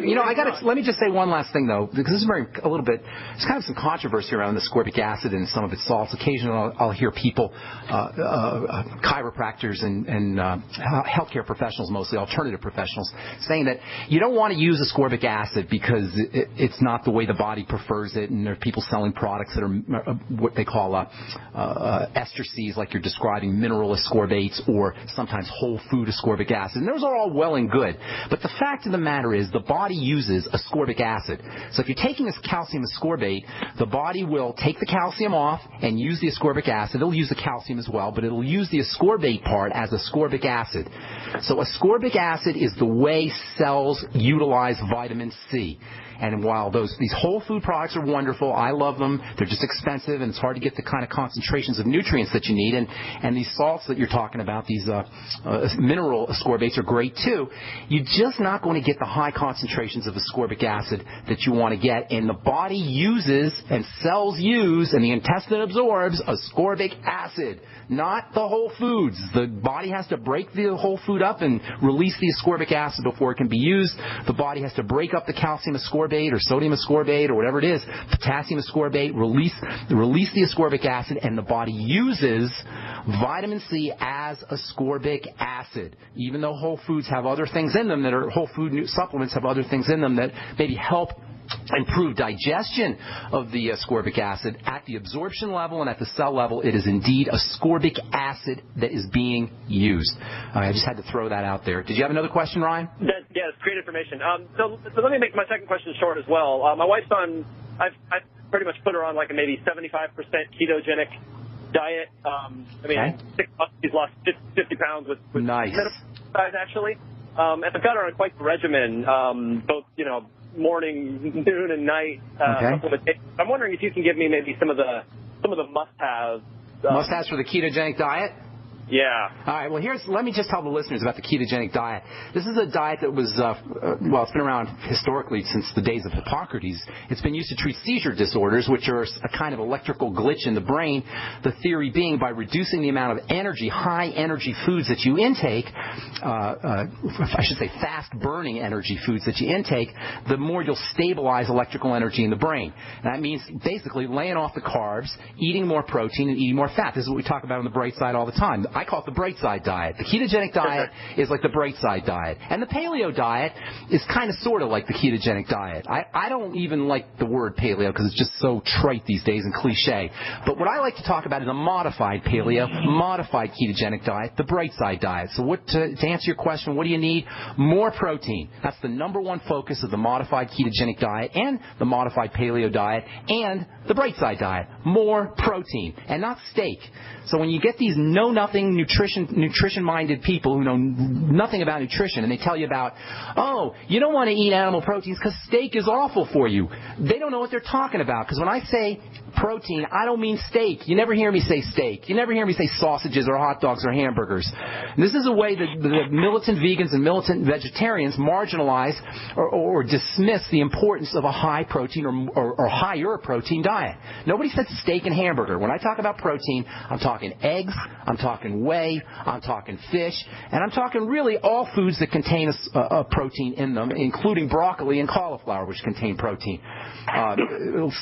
Let me just say one last thing, though, because this is there's kind of some controversy around the ascorbic acid and some of its salts. Occasionally I'll hear people, chiropractors and healthcare professionals, mostly alternative professionals, saying that you don't want to use ascorbic acid because it's not the way the body prefers it, and there are people selling products that are what they call ester Cs, like you're describing, mineral ascorbates, or sometimes whole food ascorbic acid. And those are all well and good. But the fact of the matter is the body uses ascorbic acid. So if you're taking this calcium ascorbate, the body will take the calcium off and use the ascorbic acid. It'll use the calcium as well, but it'll use the ascorbate part as ascorbic acid. So ascorbic acid is the way cells utilize vitamin C. And while these whole food products are wonderful, I love them, they're just expensive, and it's hard to get the kind of concentrations of nutrients that you need. And these salts that you're talking about, these mineral ascorbates, are great too. You're just not going to get the high concentrations of ascorbic acid that you want to get. And the body uses, and cells use, and the intestine absorbs ascorbic acid, not the whole foods. The body has to break the whole food up and release the ascorbic acid before it can be used. The body has to break up the calcium ascorbate or sodium ascorbate or whatever it is, potassium ascorbate, release the ascorbic acid, and the body uses vitamin C as ascorbic acid. Even though whole foods have other things in them that are whole food supplements have other things in them that maybe help improve digestion of the ascorbic acid, at the absorption level and at the cell level, it is indeed ascorbic acid that is being used. I just had to throw that out there. Did you have another question, Ryan? Yes, great information. So let me make my second question short as well. My wife's on I've pretty much put her on like a maybe 75% ketogenic diet. In 6 months she's lost 50 pounds with nice exercise actually. And I've got her on quite the regimen, both morning, noon, and night. I'm wondering if you can give me maybe some of the must-haves. Must-haves for the ketogenic diet? Yeah. All right. Well, let me just tell the listeners about the ketogenic diet. This is a diet that was, it's been around historically since the days of Hippocrates. It's been used to treat seizure disorders, which are a kind of electrical glitch in the brain. The theory being by reducing the amount of energy, high energy foods that you intake, fast-burning energy foods that you intake, the more you'll stabilize electrical energy in the brain. And that means basically laying off the carbs, eating more protein, and eating more fat. This is what we talk about on the Bright Side all the time. I call it the bright side diet. The ketogenic diet is like the bright side diet. And the paleo diet is kind of sort of like the ketogenic diet. I don't even like the word paleo because it's just so trite these days and cliche. But what I like to talk about is a modified paleo, modified ketogenic diet, the bright side diet. So to answer your question, what do you need? More protein. That's the number one focus of the modified ketogenic diet and the modified paleo diet and the bright side diet. More protein and not steak. So when you get these know-nothing nutrition-minded people who know nothing about nutrition and they tell you about, you don't want to eat animal proteins because steak is awful for you. They don't know what they're talking about because when I say protein, I don't mean steak. You never hear me say steak. You never hear me say sausages or hot dogs or hamburgers. And this is a way that the militant vegans and militant vegetarians marginalize or dismiss the importance of a high protein or higher protein diet. Nobody said steak and hamburger. When I talk about protein, I'm talking eggs, I'm talking whey, I'm talking fish, and I'm talking really all foods that contain a protein in them, including broccoli and cauliflower, which contain protein.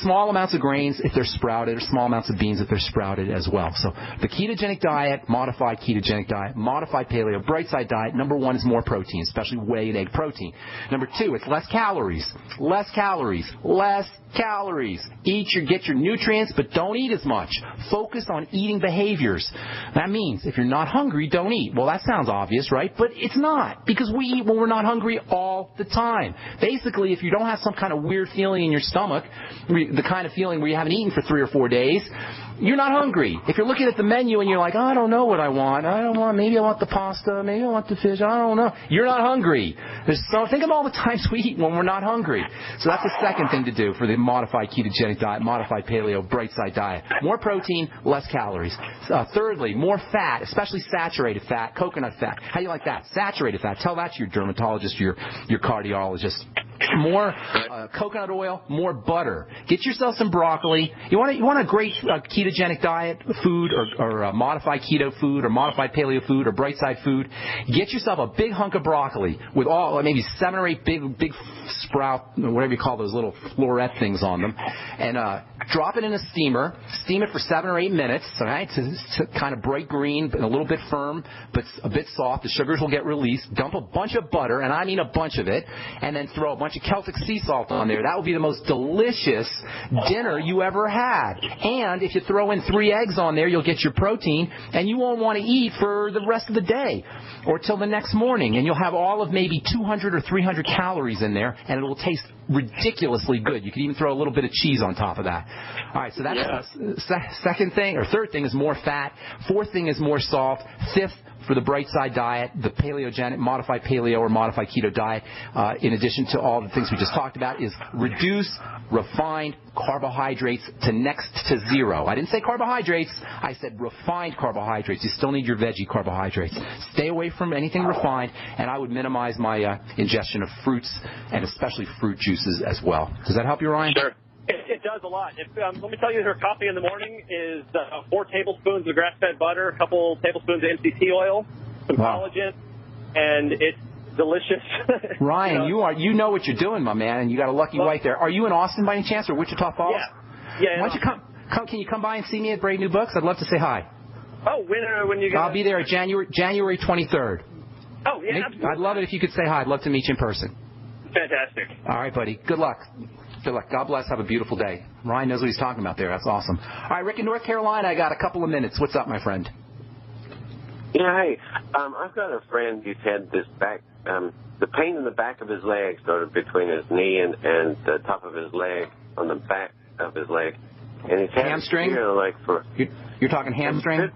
Small amounts of grains if they're sprouted, or small amounts of beans if they're sprouted as well. So the ketogenic diet, modified paleo, bright side diet, number one is more protein, especially whey and egg protein. Number two, it's less calories. Less calories. Less calories. Get your nutrients, but don't eat as much. Focus on eating behaviors. That means if you're not hungry, don't eat. Well, that sounds obvious, right? But it's not, because we eat when we're not hungry all the time. Basically, if you don't have some kind of weird feeling in your stomach, the kind of feeling where you haven't eaten for 3 or 4 days, you're not hungry. If you're looking at the menu and you're like, I don't know what I want. Maybe I want the pasta. Maybe I want the fish. I don't know. You're not hungry. Think of all the times we eat when we're not hungry. So that's the second thing to do for the modified ketogenic diet, modified paleo, bright side diet. More protein, less calories. Thirdly, more fat, especially saturated fat, coconut fat. How do you like that? Saturated fat. Tell that to your dermatologist, your cardiologist. More coconut oil, more butter. Get yourself some broccoli. You want a great ketogenic diet food or modified keto food or modified paleo food or bright side food. Get yourself a big hunk of broccoli with maybe 7 or 8 big sprout, whatever you call those little floret things on them, and drop it in a steamer. Steam it for 7 or 8 minutes, all right, to kind of bright green and a little bit firm, but a bit soft. The sugars will get released. Dump a bunch of butter, and I mean a bunch of it, and then throw a bunch of Celtic sea salt on there. That will be the most delicious dinner you ever had. And if you throw in 3 eggs on there, you'll get your protein, and you won't want to eat for the rest of the day or till the next morning, and you'll have all of maybe 200 or 300 calories in there, and it will taste ridiculously good. You can even throw a little bit of cheese on top of that. All right, so that's second thing, or third thing is more fat. Fourth thing is more salt. Fifth, for the bright side diet, the paleogenic, modified paleo or modified keto diet, in addition to all the things we just talked about, is reduce refined carbohydrates to next to zero. I didn't say carbohydrates. I said refined carbohydrates. You still need your veggie carbohydrates. Stay away from anything refined, and I would minimize my ingestion of fruits and especially fruit juices as well. Does that help you, Ryan? Sure. It does a lot. Let me tell you, her coffee in the morning is 4 tablespoons of grass-fed butter, a couple tablespoons of MCT oil, some collagen, and it's delicious. Ryan, you know what you're doing, my man, and you got a lucky wife there. Are you in Austin by any chance, or Wichita Falls? Yeah. Why don't you come? Can you come by and see me at Brave New Books? I'd love to say hi. Oh, when you? I'll be there at January 23rd. Oh, yeah, absolutely. I'd love it if you could say hi. I'd love to meet you in person. Fantastic. All right, buddy. Good luck. Good luck. God bless. Have a beautiful day. Ryan knows what he's talking about there. That's awesome. All right, Rick in North Carolina, I got a couple of minutes. What's up, my friend? Yeah, hey. I've got a friend who's had this the pain in the back of his leg, sort of between his knee and the top of his leg. on the back of his leg. And he's had hamstring? You're talking hamstring?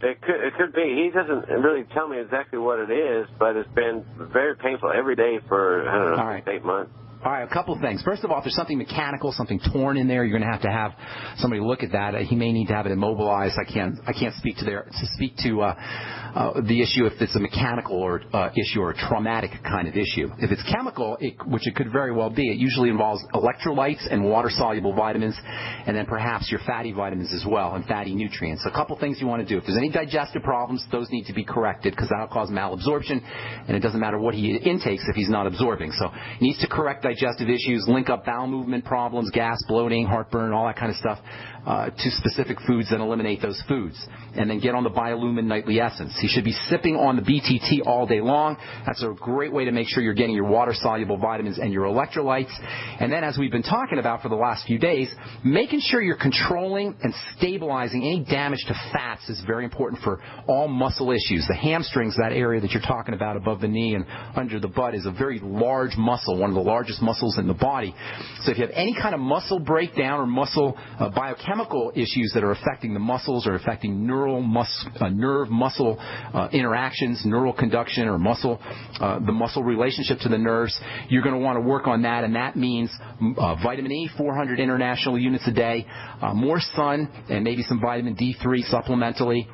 It could be. He doesn't really tell me exactly what it is, but it's been very painful every day for, I don't know, 8 months. All right, a couple things. First of all, if there's something mechanical, something torn in there, you're going to have somebody look at that. He may need to have it immobilized. I can't speak to the issue if it's a mechanical or issue or a traumatic kind of issue. If it's chemical, which it could very well be, it usually involves electrolytes and water-soluble vitamins, and then perhaps your fatty vitamins as well and fatty nutrients. A couple things you want to do. If there's any digestive problems, those need to be corrected because that will cause malabsorption, and it doesn't matter what he intakes if he's not absorbing. So he needs to correct digestive issues, link up bowel movement problems, gas, bloating, heartburn, all that kind of stuff to specific foods and eliminate those foods. And then get on the Biolumin Nightly Essence. He should be sipping on the BTT all day long. That's a great way to make sure you're getting your water-soluble vitamins and your electrolytes. And then, as we've been talking about for the last few days, making sure you're controlling and stabilizing any damage to fats is very important for all muscle issues. The hamstrings, that area that you're talking about above the knee and under the butt, is a very large muscle, one of the largest muscles in the body. So if you have any kind of muscle breakdown or muscle biochemical issues that are affecting the muscles or affecting nerve-muscle interactions, neural conduction or the muscle relationship to the nerves, you're going to want to work on that, and that means vitamin E, 400 international units a day, more sun, and maybe some vitamin D3 supplementally.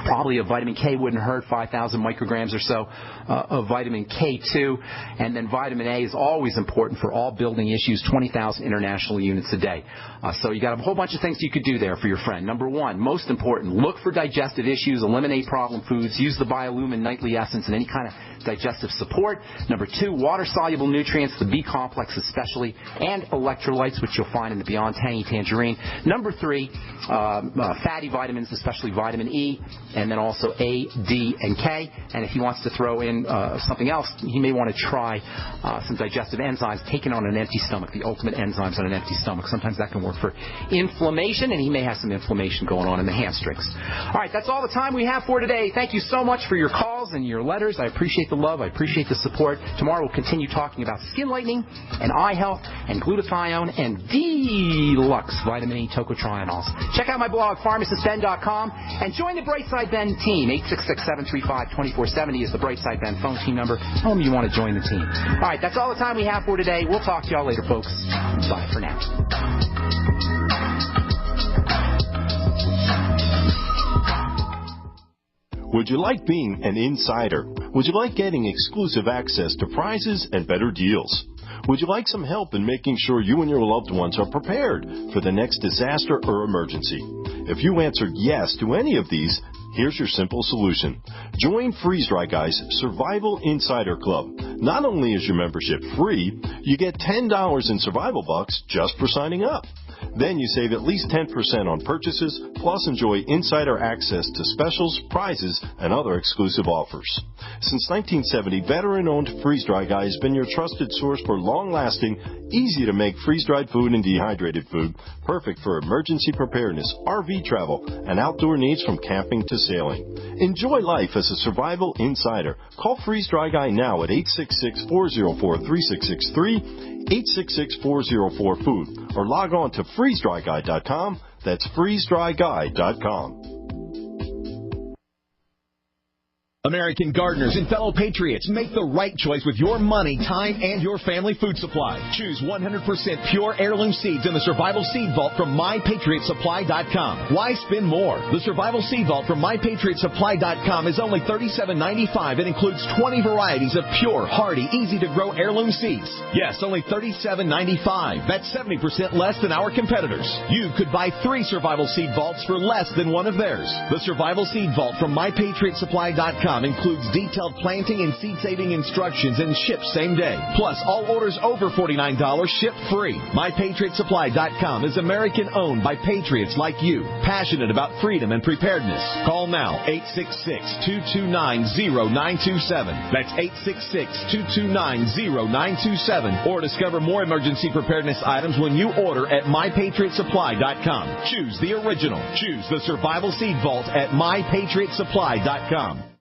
Probably a vitamin K wouldn't hurt, 5,000 micrograms or so of vitamin K2. And then vitamin A is always important for all building issues, 20,000 international units a day. So you got a whole bunch of things you could do there for your friend. Number one, most important, look for digestive issues, eliminate problem foods, use the Biolumin Nightly Essence and any kind of digestive support. Number two, water-soluble nutrients, the B complex especially, and electrolytes, which you'll find in the Beyond Tangy Tangerine. Number three, fatty vitamins, especially vitamin E, and then also A, D, and K. And if he wants to throw in something else, he may want to try some digestive enzymes taken on an empty stomach, the ultimate enzymes on an empty stomach. Sometimes that can work for inflammation, and he may have some inflammation going on in the hamstrings. All right, that's all the time we have for today. Thank you so much for your calls and your letters. I appreciate the love. I appreciate the support. Tomorrow we'll continue talking about skin lightening and eye health and glutathione and deluxe vitamin E tocotrienols. Check out my blog, pharmacistben.com, and join the Brightside Ben team. 866-735-2470 is the Brightside Ben phone team number. Tell them you want to join the team. All right, that's all the time we have for today. We'll talk to y'all later, folks. Bye for now. Would you like being an insider? Would you like getting exclusive access to prizes and better deals? Would you like some help in making sure you and your loved ones are prepared for the next disaster or emergency? If you answered yes to any of these, here's your simple solution. Join Freeze Dry Guy's Survival Insider Club. Not only is your membership free, you get $10 in survival bucks just for signing up. Then you save at least 10% on purchases, plus enjoy insider access to specials, prizes, and other exclusive offers. Since 1970, veteran-owned Freeze Dry Guy has been your trusted source for long-lasting, easy-to-make freeze-dried food and dehydrated food, perfect for emergency preparedness, RV travel, and outdoor needs from camping to sailing. Enjoy life as a survival insider. Call Freeze Dry Guy now at 866-404-3663, 866-404-FOOD, or log on to freezedryguy.com. That's freezedryguy.com. American gardeners and fellow patriots, make the right choice with your money, time, and your family food supply. Choose 100% pure heirloom seeds in the Survival Seed Vault from MyPatriotSupply.com. Why spend more? The Survival Seed Vault from MyPatriotSupply.com is only $37.95 and includes 20 varieties of pure, hardy, easy-to-grow heirloom seeds. Yes, only $37.95. That's 70% less than our competitors. You could buy 3 Survival Seed Vaults for less than one of theirs. The Survival Seed Vault from MyPatriotSupply.com includes detailed planting and seed-saving instructions and ships same day. Plus, all orders over $49 ship free. MyPatriotSupply.com is American-owned by patriots like you, passionate about freedom and preparedness. Call now, 866-229-0927. That's 866-229-0927. Or discover more emergency preparedness items when you order at MyPatriotSupply.com. Choose the original. Choose the Survival Seed Vault at MyPatriotSupply.com.